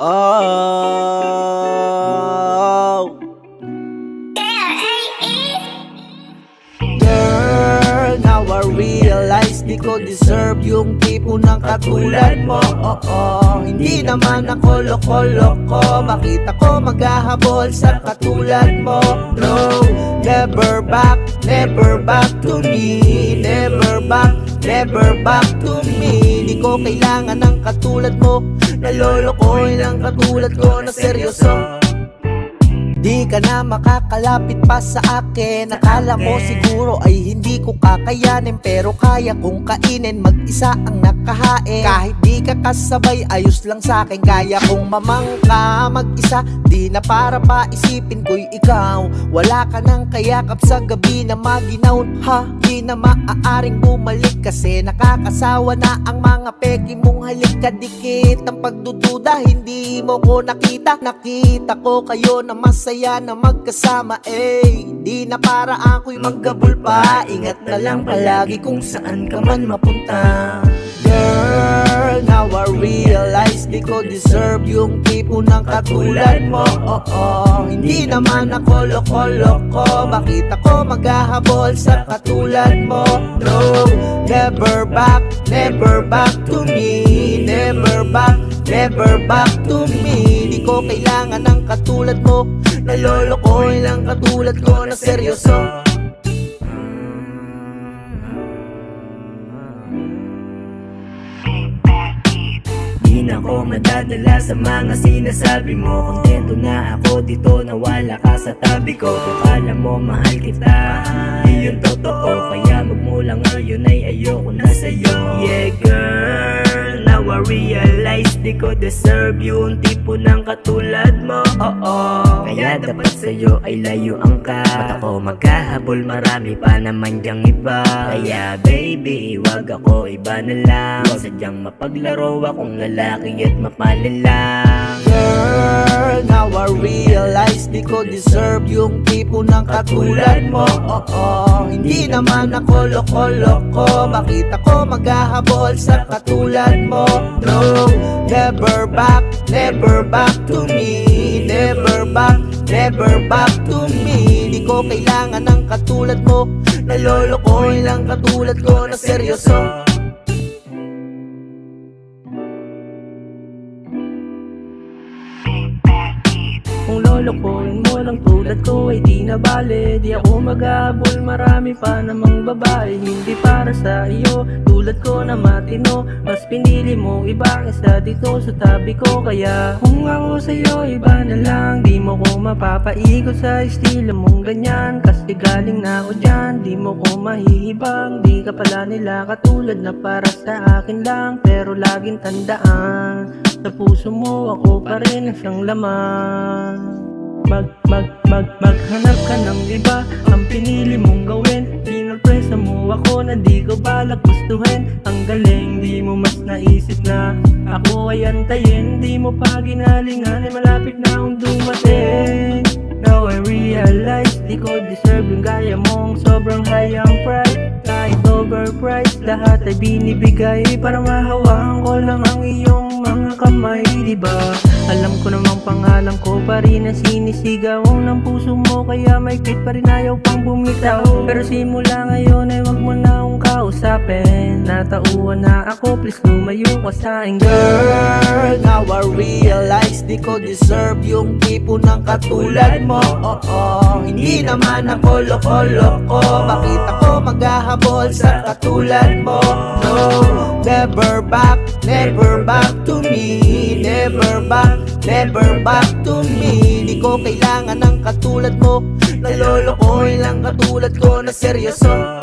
Oh, girl, now I realize di ko deserve yung tipo ng katulad mo. Hindi naman ako loko-loko, makita ko maghahabol sa katulad mo. No, never back to me. Never back to me. Di ko kailangan ng katulad mo, nalolokohin lang katulad ko na seryoso. Di ka na makakalapit pa sa akin. Akala mo siguro ay hindi ko kakayanin, pero kaya kong kainin, mag-isa ang nakahain. Kahit di ka kasabay, ayos lang sa'kin. Kaya kong mamangka mag-isa, di na para pa isipin ko'y ikaw. Wala ka nang kayakap sa gabi na maginaw. Di na maaaring bumalik kasi nakakasawa na ang mga peki mong halik kadikit. Ang pagdududa, hindi mo ko nakita. Nakita ko kayo na masaya na magkasama, di na para ako'y maggabol pa. Ingat na lang palagi kung saan ka man mapunta. Girl, now I realize di ko deserve yung tipo ng katulad mo. Hindi naman ako loko-loko, makita ko maghahabol sa katulad mo. No, never back to me. Never back to me. Di ko kailangan ng katulad mo, nalolokohin lang katulad ko na seryoso. Di na ako madadala sa mga sinasabi mo. Kontento na ako dito na wala ka sa tabi ko. Akala mo mahal kita, di yun totoo. Kaya magmula ngayon ay ayoko na sa'yo. Yeah girl, now I realize di ko deserve yung tipo ng katulad mo. Kaya dapat sa'yo ay layuan ka. Ba't ako magkahabol, marami pa naman dyang iba. Kaya baby, wag ako iba na lang. Sadyang mapaglaro akong lalaki at mapalan lang. Girl, now I realize di ko deserve yung tipo ng katulad mo. Hindi naman ako loko-loko, makita ko maghahabol sa katulad mo. No, never back to me. Never back to me. Di ko kailangan ng katulad mo, nalolokohin lang katulad ko na seryoso. Kung lolokohin mo lang tulad ko ay di na bale. Di ako maghahabol, marami pa namang babae hindi para sa iyo. Tulad ko na matino, mas pinili mo ibang isa dito sa tabi ko. Kaya kung ako sa'yo iba na lang, di mo ko mapapaikot sa estilo mong ganyan. Kasi galing na ako dyan, di mo ko mahihibang. Di ka pala nila katulad na para sa akin lang. Pero laging tandaan, sa puso mo ako pa rin ang siyang laman. Maghanap ka ng iba, ang pinili mong gawin. Pinagpresa mo ako na di ko balak gustuhin. Ang galing, di mo mas naisip na ako ay antayin. Di mo pa ginalingan, ay malapit na akong dumating. Now I realize, di ko deserve yung gaya mong sobrang high ang price. Kahit overpriced, lahat ay binibigay para mahawaan ko lang ang iyong mga kamay, diba? Alam ko namang pangalan ko pa rin ang sinisigaw ng puso mo. Kaya may kit pa rin ayaw pang bumitaw. Pero simula ngayon ay wag mo na akong kausapin. Natauhan na ako, please lumayo ka sa akin. Girl, now I realize di ko deserve yung tipo ng katulad mo. Hindi naman ako loko-loko, makita ko maghahabol sa katulad mo. No, never back to me. Never back to me. Di ko kailangan ng katulad mo, nalolokohin lang katulad ko na seryoso.